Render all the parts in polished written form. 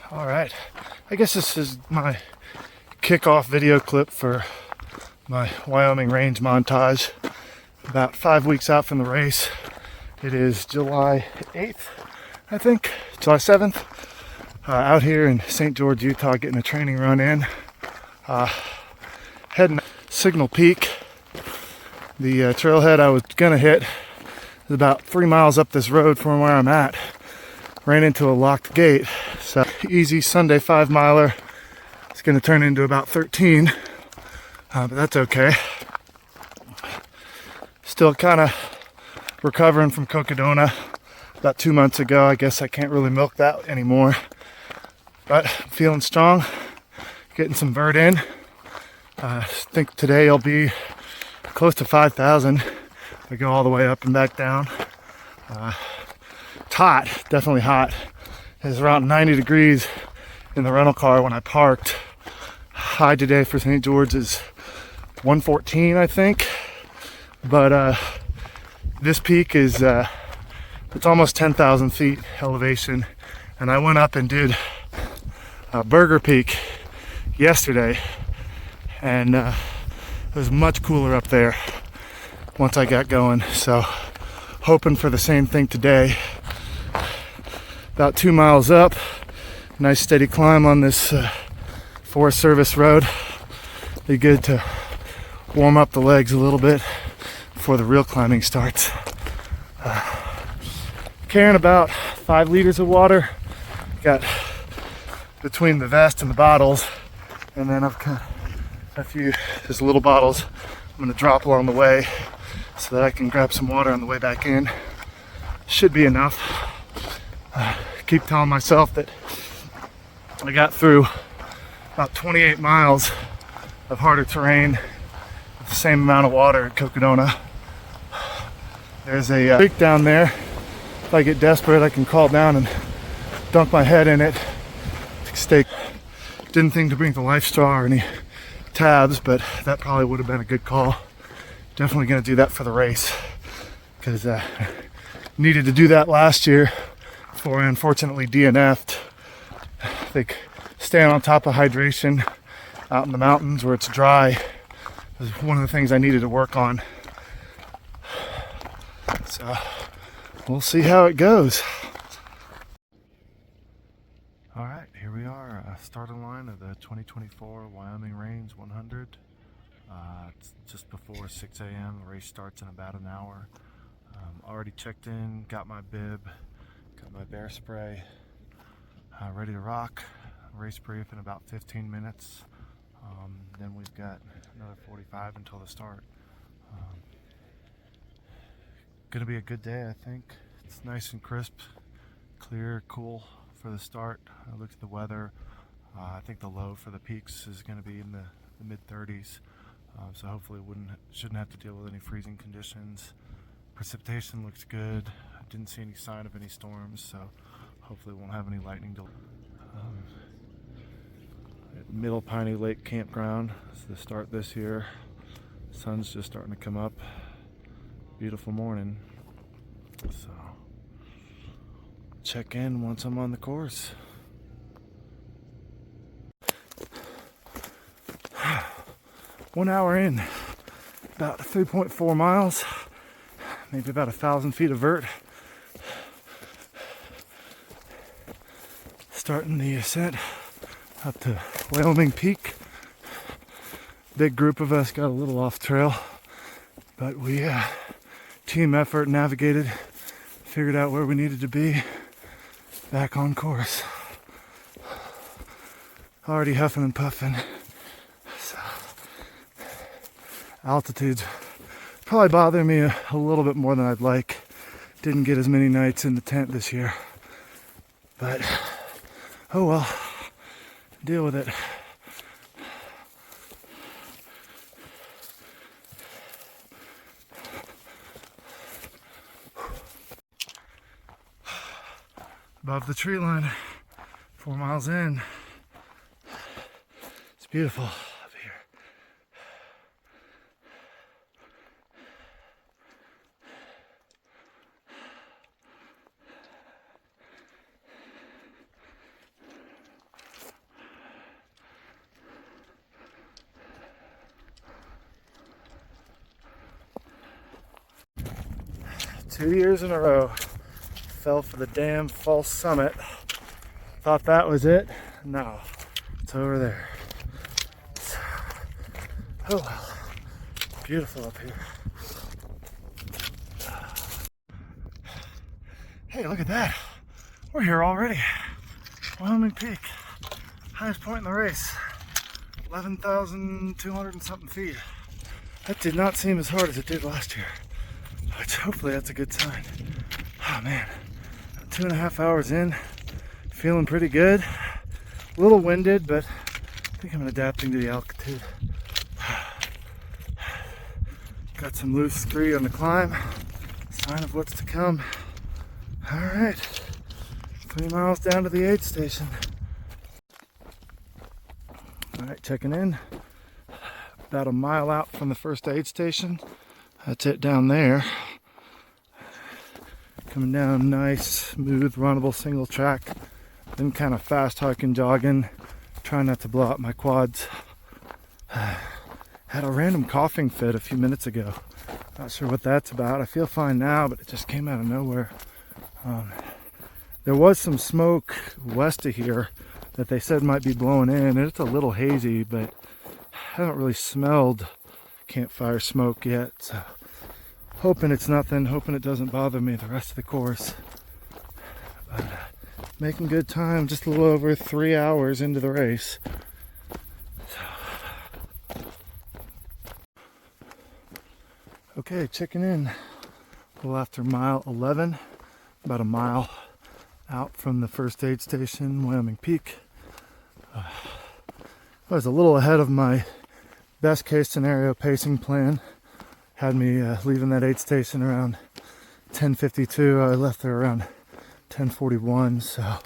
All right, I guess this is my kickoff video clip for my Wyoming Range montage. About 5 weeks out from the race. It is July 8th, I think, July 7th. Out here in St. George, Utah, getting a training run in. Heading Signal Peak. The trailhead I was gonna hit is about 3 miles up this road from where I'm at. Ran into a locked gate. So easy Sunday 5-miler. It's gonna turn into about 13, but that's okay. Still kind of recovering from Cocodona about 2 months ago. I guess I can't really milk that anymore, but I'm feeling strong, getting some vert in. I think today I'll be close to 5,000. I go all the way up and back down. It's hot, definitely hot. It's around 90 degrees in the rental car when I parked. High today for St. George is 114, I think. But this peak is it's almost 10,000 feet elevation, and I went up and did Burger Peak yesterday, and it was much cooler up there once I got going. So hoping for the same thing today. About 2 miles up, nice steady climb on this Forest Service road. Be good to warm up the legs a little bit before the real climbing starts. Carrying about 5 liters of water. Got between the vest and the bottles, and then I've got a few just little bottles I'm going to drop along the way so that I can grab some water on the way back in. Should be enough. Keep telling myself that I got through about 28 miles of harder terrain with the same amount of water at Cocodona. There's a creek down there. If I get desperate, I can crawl down and dunk my head in it. Didn't think to bring the life straw or any tabs, but that probably would have been a good call. Definitely going to do that for the race, because needed to do that last year before I unfortunately DNF'd. I think staying on top of hydration out in the mountains where it's dry is one of the things I needed to work on. So we'll see how it goes. All right, here we are, starting line of the 2024 Wyoming Range 100. It's just before 6 a.m. The race starts in about an hour. Already checked in, got my bib, got my bear spray, ready to rock. Race brief in about 15 minutes. Then we've got another 45 until the start. Gonna be a good day, I think. It's nice and crisp, clear, cool for the start. I looked at the weather. I think the low for the peaks is going to be in the mid-30s. So hopefully shouldn't have to deal with any freezing conditions. Precipitation looks good. I didn't see any sign of any storms, so hopefully won't have any lightning delays. At Middle Piney Lake Campground is the start this year. Sun's just starting to come up. Beautiful morning. So check in once I'm on the course. One hour in, about 3.4 miles, maybe about 1,000 feet of vert. Starting the ascent up to Wyoming Peak. Big group of us got a little off trail, but we team effort navigated, figured out where we needed to be, back on course. Already huffing and puffing. So, altitude's probably bothering me a little bit more than I'd like. Didn't get as many nights in the tent this year, but oh well, deal with it. Above the tree line, 4 miles in. It's beautiful up here. 2 years in a row. Fell for the damn false summit. Thought that was it. No, it's over there. Oh well. Beautiful up here. Hey, look at that. We're here already. Wyoming Peak. Highest point in the race. 11,200 and something feet. That did not seem as hard as it did last year. Which hopefully that's a good sign. Oh man. 2.5 hours in. Feeling pretty good. A little winded, but I think I'm adapting to the altitude. Got some loose scree on the climb. Sign of what's to come. All right, 3 miles down to the aid station. All right, checking in. About a mile out from the first aid station. That's it down there. Coming down nice, smooth, runnable single track. Then kind of fast hiking, jogging. Trying not to blow out my quads. Had a random coughing fit a few minutes ago. Not sure what that's about. I feel fine now, but it just came out of nowhere. There was some smoke west of here that they said might be blowing in, and it's a little hazy, but I haven't really smelled campfire smoke yet, so hoping it's nothing, hoping it doesn't bother me the rest of the course. But making good time, just a little over 3 hours into the race. Okay, checking in. A little after mile 11. About a mile out from the first aid station, Wyoming Peak. I was a little ahead of my best case scenario pacing plan. Had me leaving that aid station around 10:52. I left there around 10:41, so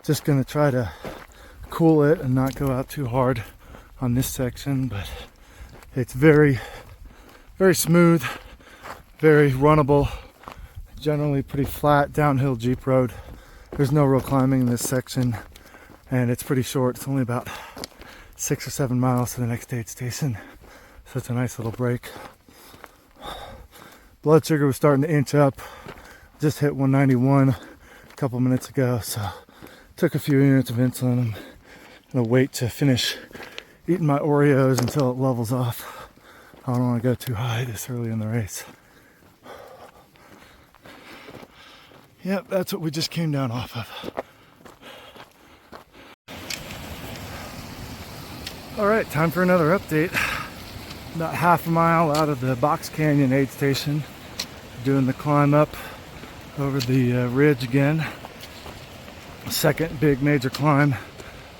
just gonna try to cool it and not go out too hard on this section, but it's very, very smooth, very runnable. Generally pretty flat downhill Jeep road. There's no real climbing in this section, and it's pretty short. It's only about 6 or 7 miles to the next aid station, so it's a nice little break. Blood sugar was starting to inch up. Just hit 191 a couple minutes ago, so took a few units of insulin. I'm gonna wait to finish eating my Oreos until it levels off. I don't want to go too high this early in the race. Yep, that's what we just came down off of. All right, time for another update. About half a mile out of the Box Canyon aid station. Doing the climb up over the ridge again. Second big major climb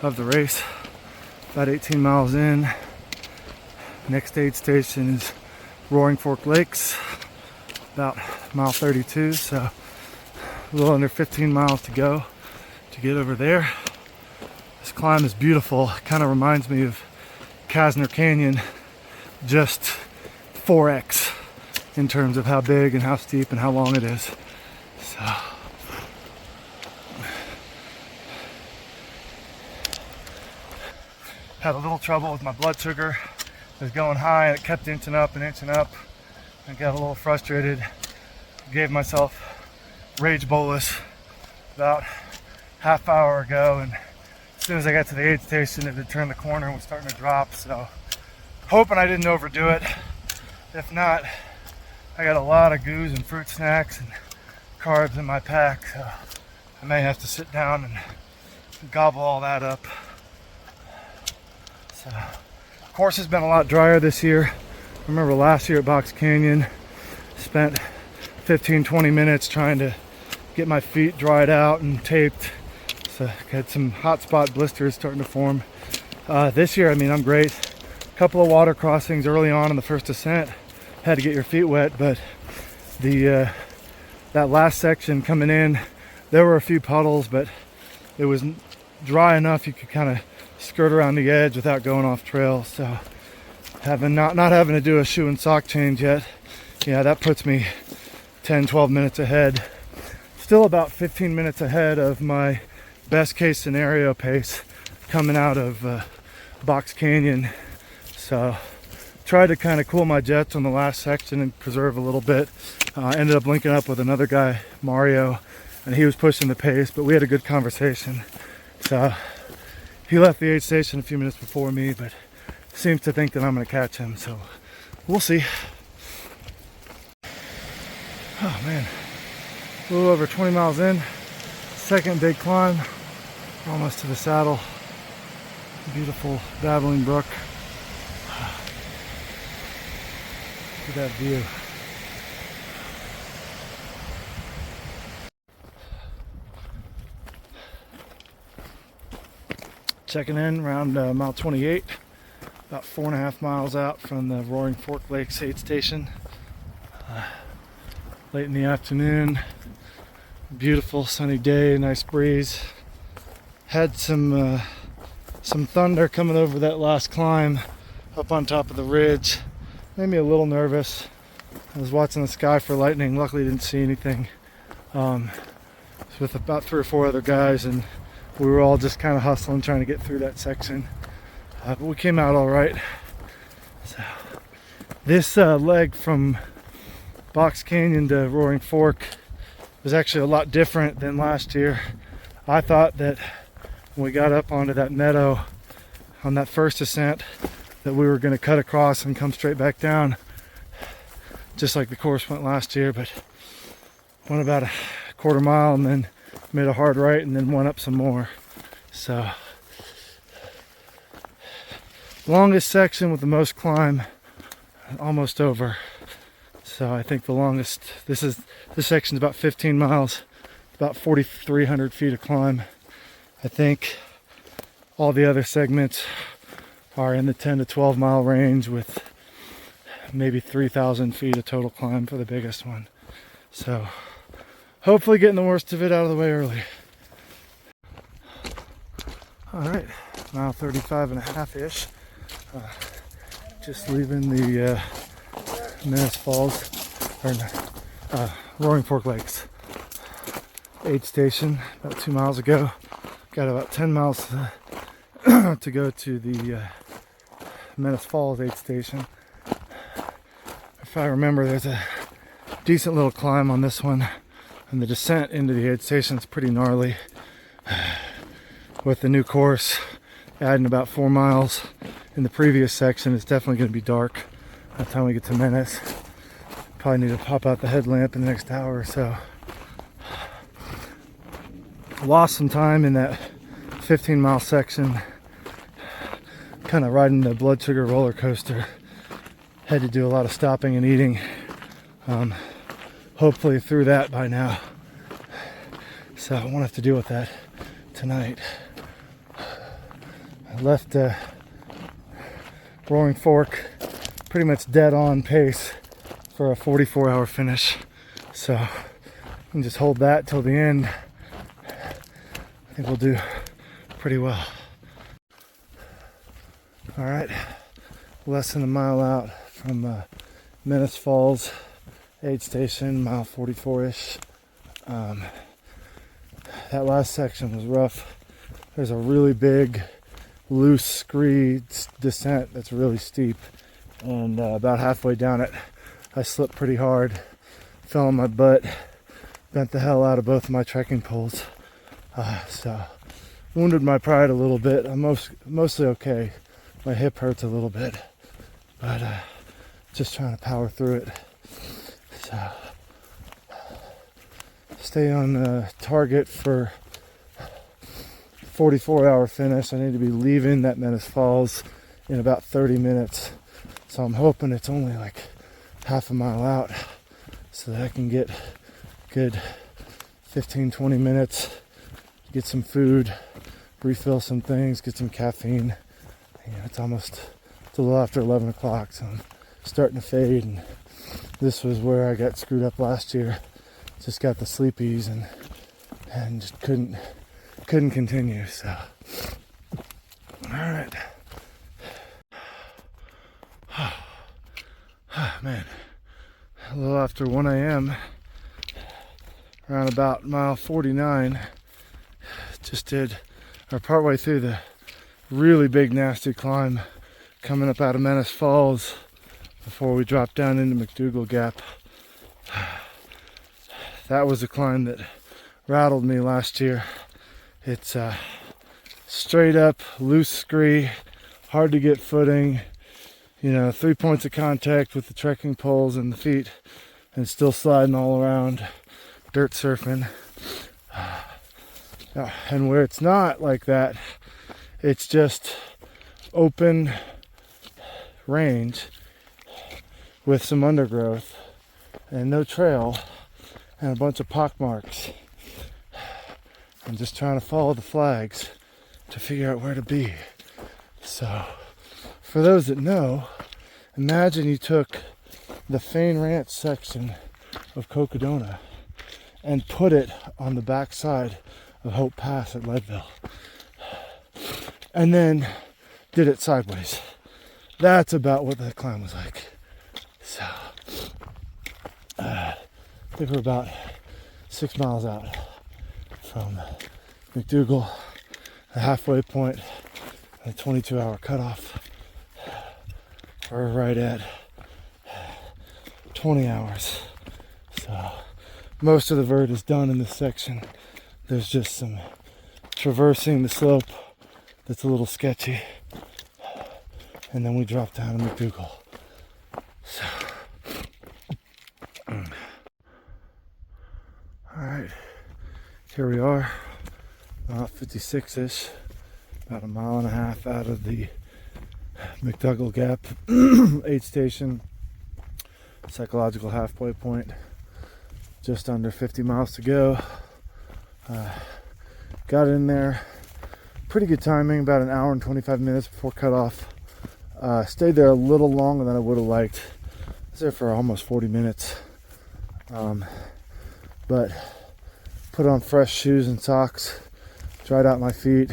of the race. About 18 miles in. Next aid station is Roaring Fork Lakes. About mile 32, so a little under 15 miles to go to get over there. This climb is beautiful. Kind of reminds me of Kasner Canyon, just 4x in terms of how big and how steep and how long it is. So had a little trouble with my blood sugar. It was going high and it kept inching up and inching up. I got a little frustrated. Gave myself rage bolus about half hour ago, and as soon as I got to the aid station it had turned the corner and was starting to drop, so hoping I didn't overdo it. If not, I got a lot of goos and fruit snacks and carbs in my pack, so I may have to sit down and gobble all that up. So course has been a lot drier this year. I remember last year at Box Canyon, spent 15-20 minutes trying to get my feet dried out and taped. So I had some hot spot blisters starting to form. This year, I mean, I'm great. A couple of water crossings early on in the first ascent. Had to get your feet wet, but that last section coming in, there were a few puddles, but it was dry enough you could kind of skirt around the edge without going off trail. So not having to do a shoe and sock change yet, yeah, that puts me 10-12 minutes ahead. Still about 15 minutes ahead of my best case scenario pace coming out of Box Canyon. So tried to kind of cool my jets on the last section and preserve a little bit. I ended up linking up with another guy, Mario, and he was pushing the pace, but we had a good conversation. So he left the aid station a few minutes before me, but seems to think that I'm going to catch him, so we'll see. Oh man, a little over 20 miles in, second big climb, almost to the saddle. Beautiful babbling brook. Look at that view. Checking in around mile 28, about 4.5 miles out from the Roaring Fork Lakes aid station. Late in the afternoon, beautiful sunny day, nice breeze. Had some thunder coming over that last climb up on top of the ridge. Made me a little nervous. I was watching the sky for lightning. Luckily didn't see anything. Was with about 3 or 4 other guys, and we were all just kind of hustling, trying to get through that section. But we came out all right. So this leg from Box Canyon to Roaring Fork was actually a lot different than last year. I thought that when we got up onto that meadow on that first ascent that we were going to cut across and come straight back down, just like the course went last year, but went about a 1/4 mile and then made a hard right and then went up some more. So longest section with the most climb, almost over. So I think the longest, this section's about 15 miles, about 4,300 feet of climb. I think all the other segments are in the 10 to 12 mile range with maybe 3,000 feet of total climb for the biggest one. So hopefully getting the worst of it out of the way early. All right, mile 35.5-ish. Just leaving the Menace Falls, or Roaring Fork Lakes aid station about 2 miles ago. Got about 10 miles to go to the Menace Falls aid station. If I remember, there's a decent little climb on this one, and the descent into the aid station is pretty gnarly. With the new course adding about 4 miles in the previous section, it's definitely going to be dark by the time we get to Menace. Probably need to pop out the headlamp in the next hour or so. Lost some time in that 15-mile section, kind of riding the blood sugar roller coaster. Had to do a lot of stopping and eating. Hopefully through that by now, so I won't have to deal with that tonight. I left Roaring Fork pretty much dead on pace for a 44-hour finish, so I can just hold that till the end. I think we'll do pretty well. All right, less than a mile out from Menace Falls aid station, mile 44-ish. That last section was rough. There's a really big, loose scree descent that's really steep, and about halfway down it, I slipped pretty hard, fell on my butt, bent the hell out of both of my trekking poles. So wounded my pride a little bit. I'm mostly okay. My hip hurts a little bit, but just trying to power through it. So stay on target for 44-hour finish. I need to be leaving that Menace Falls in about 30 minutes. So I'm hoping it's only like half a mile out so that I can get good 15-20 minutes, get some food, refill some things, get some caffeine. You know, it's a little after 11 o'clock, so I'm starting to fade, and this was where I got screwed up last year. Just got the sleepies and just couldn't continue. So all right. Man, a little after 1 a.m. around about mile 49, just did, or partway through the really big nasty climb coming up out of Menace Falls. before we dropped down into McDougal Gap. That was a climb that rattled me last year. It's straight up, loose scree, hard to get footing, 3 points of contact with the trekking poles and the feet, and still sliding all around, dirt surfing. And where it's not like that, it's just open range with some undergrowth and no trail and a bunch of pock marks. I'm just trying to follow the flags to figure out where to be. So, for those that know, imagine you took the Fain Ranch section of Cocodona and put it on the backside of Hope Pass at Leadville, and then did it sideways. That's about what the climb was like. So, I think we're about 6 miles out from McDougal, the halfway point, the 22-hour cutoff. We're right at 20 hours. So most of the vert is done in this section. There's just some traversing the slope that's a little sketchy. And then we drop down to McDougal. So, alright, here we are, about 56-ish, about a mile and a half out of the McDougal Gap aid station, psychological halfway point. Just under 50 miles to go. Got in there, pretty good timing, about an hour and 25 minutes before cutoff. Stayed there a little longer than I would have liked. I was there for almost 40 minutes. But put on fresh shoes and socks, dried out my feet,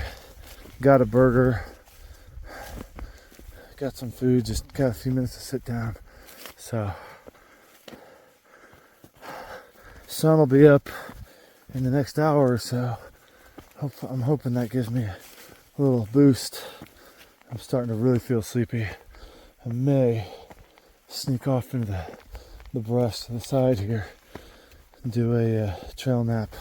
got a burger, got some food, just got a few minutes to sit down. So, sun will be up in the next hour or so. I'm hoping that gives me a little boost. I'm starting to really feel sleepy. I may sneak off into the brush to the side here and do a trail nap.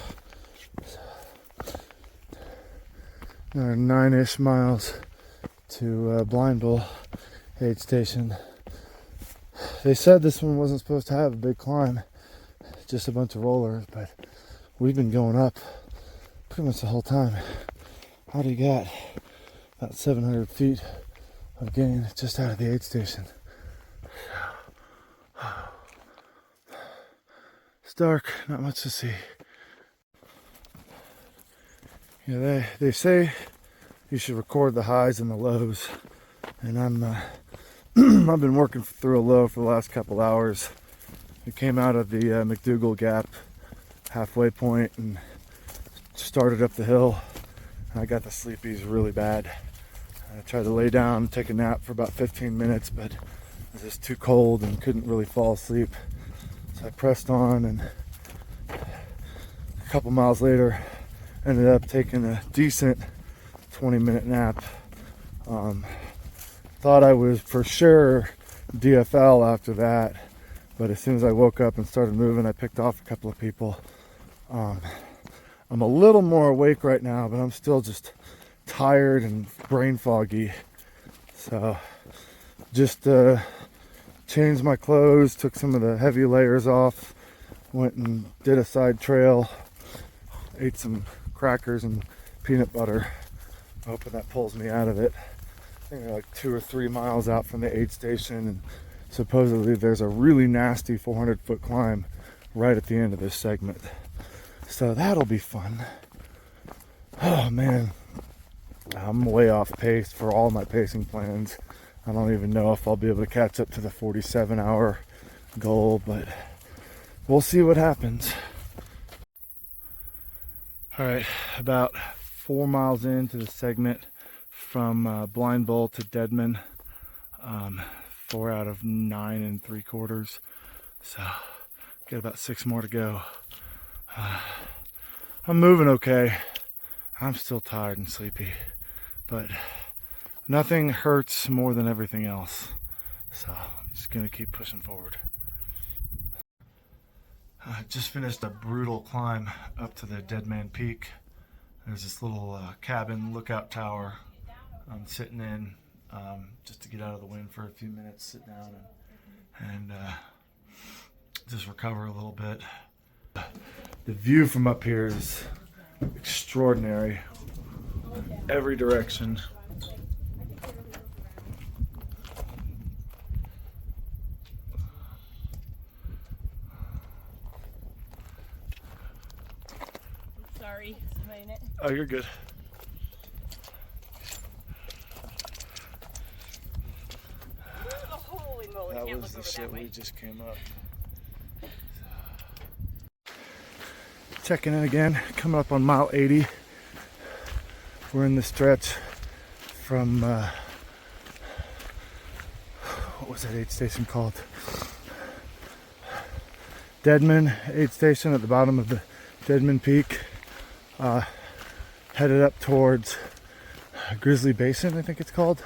Another 9-ish miles to Blind Bull aid station. They said this one wasn't supposed to have a big climb, just a bunch of rollers, but we've been going up pretty much the whole time. Already got about 700 feet of gain just out of the aid station. It's dark, not much to see. They say you should record the highs and the lows, and I've been working through a low for the last couple hours. We came out of the McDougal Gap halfway point and started up the hill. I got the sleepies really bad. I tried to lay down, take a nap for about 15 minutes, but it was just too cold and couldn't really fall asleep. So I pressed on, and a couple miles later ended up taking a decent 20-minute nap. Thought I was for sure DFL after that, but as soon as I woke up and started moving, I picked off a couple of people. I'm a little more awake right now, but I'm still just tired and brain foggy. So just changed my clothes, took some of the heavy layers off, went and did a side trail, ate some crackers and peanut butter, hoping that pulls me out of it. I think they're like 2 or 3 miles out from the aid station, and supposedly there's a really nasty 400-foot climb right at the end of this segment. So that'll be fun. Oh man, I'm way off pace for all my pacing plans. I don't even know if I'll be able to catch up to the 47-hour goal, but we'll see what happens. All right, about 4 miles into the segment from Blind Bull to Deadman. 4 out of 9 3/4. So got about 6 more to go. I'm moving okay. I'm still tired and sleepy, but nothing hurts more than everything else. So I'm just gonna keep pushing forward. I just finished a brutal climb up to the Dead Man Peak. There's this little cabin lookout tower I'm sitting in just to get out of the wind for a few minutes, sit down and just recover a little bit. The view from up here is extraordinary. Every direction. Sorry, Oh, you're good. Holy moly, That can't was look the over shit that way. we just came up. Checking in again, coming up on mile 80. We're in the stretch from, what was that aid station called? Deadman aid station at the bottom of the Deadman Peak. Headed up towards Grizzly Basin, I think it's called.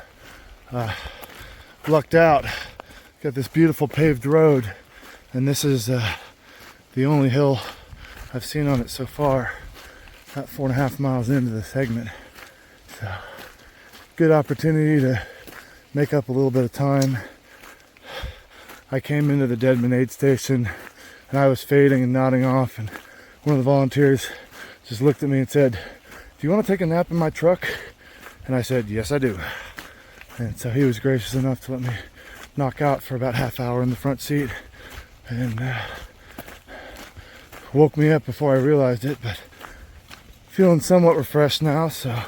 Lucked out, got this beautiful paved road, and this is the only hill I've seen on it so far. About 4.5 miles into the segment. So, good opportunity to make up a little bit of time. I came into the Deadman aid station and I was fading and nodding off, and one of the volunteers just looked at me and said, "Do you want to take a nap in my truck?" And I said, "Yes, I do." And so he was gracious enough to let me knock out for about half hour in the front seat, and woke me up before I realized it, but feeling somewhat refreshed now, so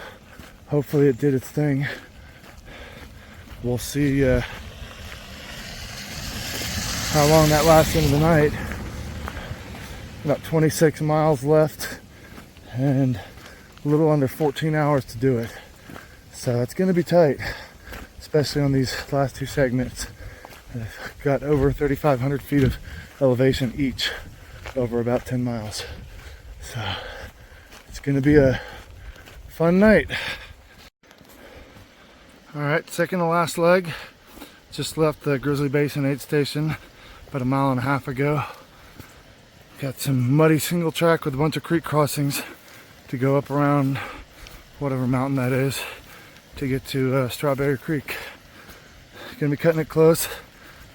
hopefully it did its thing. We'll see how long that lasts into the night. About 26 miles left and a little under 14 hours to do it. So it's going to be tight, especially on these last two segments. I've got over 3,500 feet of elevation each over about 10 miles. So it's going to be a fun night. All right, second to last leg. Just left the Grizzly Basin aid station about 1.5 miles ago. Got some muddy single track with a bunch of creek crossings to go up around whatever mountain that is to get to Strawberry Creek. Gonna be cutting it close.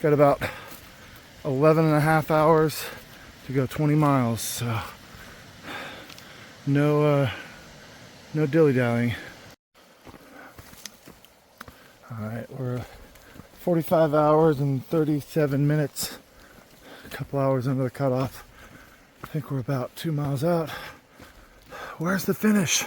Got about 11.5 hours to go 20 miles, so no dilly-dallying. All right, we're 45 hours and 37 minutes, a couple hours into the cutoff. I think we're about 2 miles out. Where's the finish?